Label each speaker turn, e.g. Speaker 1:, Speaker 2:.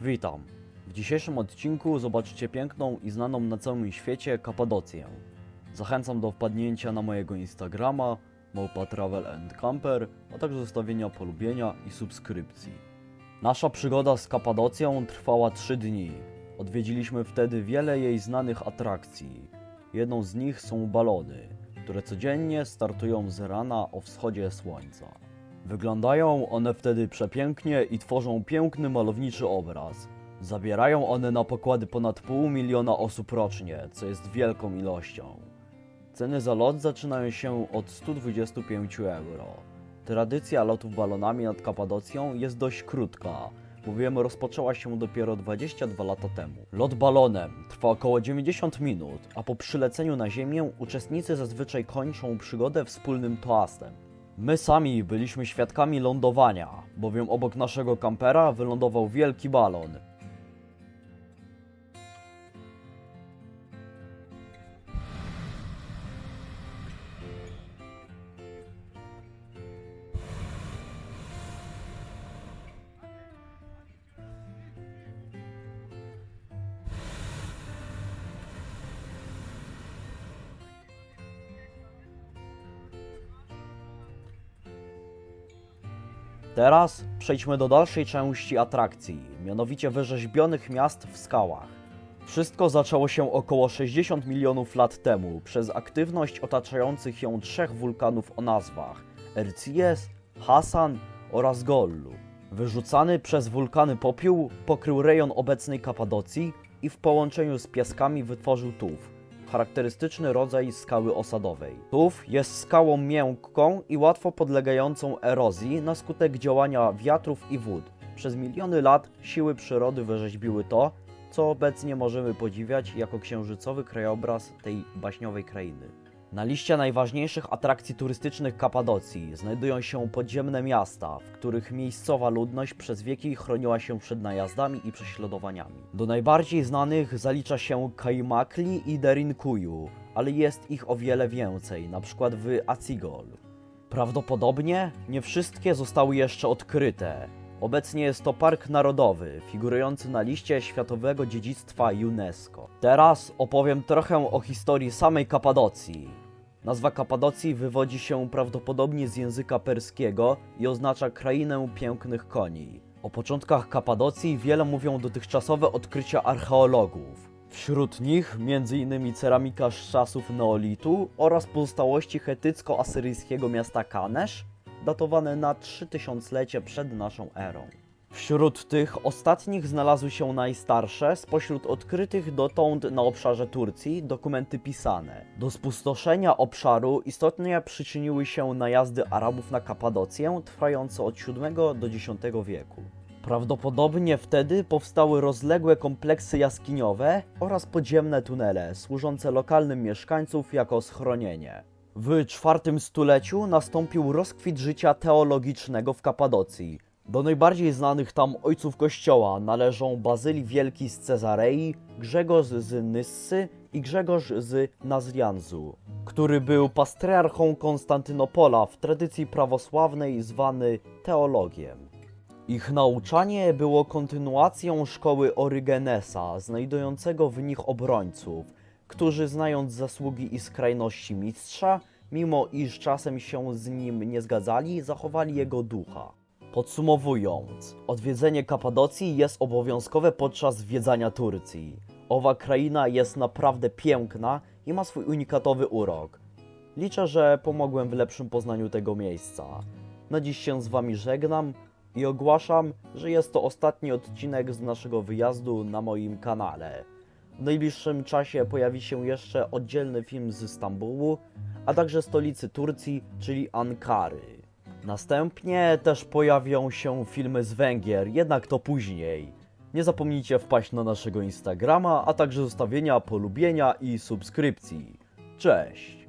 Speaker 1: Witam. W dzisiejszym odcinku zobaczycie piękną i znaną na całym świecie Kapadocję. Zachęcam do wpadnięcia na mojego Instagrama @travel&camper, a także zostawienia polubienia i subskrypcji. Nasza przygoda z Kapadocją trwała 3 dni. Odwiedziliśmy wtedy wiele jej znanych atrakcji. Jedną z nich są balony, które codziennie startują z rana o wschodzie słońca. Wyglądają one wtedy przepięknie i tworzą piękny, malowniczy obraz. Zabierają one na pokłady ponad 500 000 osób rocznie, co jest wielką ilością. Ceny za lot zaczynają się od 125 euro. Tradycja lotów balonami nad Kapadocją jest dość krótka, bowiem rozpoczęła się dopiero 22 lata temu. Lot balonem trwa około 90 minut, a po przyleceniu na ziemię uczestnicy zazwyczaj kończą przygodę wspólnym toastem. My sami byliśmy świadkami lądowania, bowiem obok naszego kampera wylądował wielki balon. Teraz przejdźmy do dalszej części atrakcji, mianowicie wyrzeźbionych miast w skałach. Wszystko zaczęło się około 60 milionów lat temu przez aktywność otaczających ją 3 wulkanów o nazwach Erciyes, Hasan oraz Gollu. Wyrzucany przez wulkany popiół pokrył rejon obecnej Kapadocji i w połączeniu z piaskami wytworzył tuf, charakterystyczny rodzaj skały osadowej. Tuf jest skałą miękką i łatwo podlegającą erozji na skutek działania wiatrów i wód. Przez miliony lat siły przyrody wyrzeźbiły to, co obecnie możemy podziwiać jako księżycowy krajobraz tej baśniowej krainy. Na liście najważniejszych atrakcji turystycznych Kapadocji znajdują się podziemne miasta, w których miejscowa ludność przez wieki chroniła się przed najazdami i prześladowaniami. Do najbardziej znanych zalicza się Kaymakli i Derinkuyu, ale jest ich o wiele więcej, np. w Acigol. Prawdopodobnie nie wszystkie zostały jeszcze odkryte. Obecnie jest to park narodowy, figurujący na liście Światowego Dziedzictwa UNESCO. Teraz opowiem trochę o historii samej Kapadocji. Nazwa Kapadocji wywodzi się prawdopodobnie z języka perskiego i oznacza krainę pięknych koni. O początkach Kapadocji wiele mówią dotychczasowe odkrycia archeologów. Wśród nich m.in. ceramika z czasów neolitu oraz pozostałości chetycko-asyryjskiego miasta Kanesz, datowane na 3000-lecie przed naszą erą. Wśród tych ostatnich znalazły się najstarsze spośród odkrytych dotąd na obszarze Turcji dokumenty pisane. Do spustoszenia obszaru istotnie przyczyniły się najazdy Arabów na Kapadocję, trwające od VII do X wieku. Prawdopodobnie wtedy powstały rozległe kompleksy jaskiniowe oraz podziemne tunele, służące lokalnym mieszkańcom jako schronienie. W IV stuleciu nastąpił rozkwit życia teologicznego w Kapadocji. Do najbardziej znanych tam ojców kościoła należą Bazylii Wielki z Cezarei, Grzegorz z Nyssy i Grzegorz z Nazrianzu, który był patriarchą Konstantynopola w tradycji prawosławnej zwany teologiem. Ich nauczanie było kontynuacją szkoły Orygenesa, znajdującego w nich obrońców, którzy znając zasługi i skrajności mistrza, mimo iż czasem się z nim nie zgadzali, zachowali jego ducha. Podsumowując, odwiedzenie Kapadocji jest obowiązkowe podczas zwiedzania Turcji. Owa kraina jest naprawdę piękna i ma swój unikatowy urok. Liczę, że pomogłem w lepszym poznaniu tego miejsca. Na dziś się z Wami żegnam i ogłaszam, że jest to ostatni odcinek z naszego wyjazdu na moim kanale. W najbliższym czasie pojawi się jeszcze oddzielny film z Stambułu, a także stolicy Turcji, czyli Ankary. Następnie też pojawią się filmy z Węgier, jednak to później. Nie zapomnijcie wpaść na naszego Instagrama, a także zostawienia polubienia i subskrypcji. Cześć!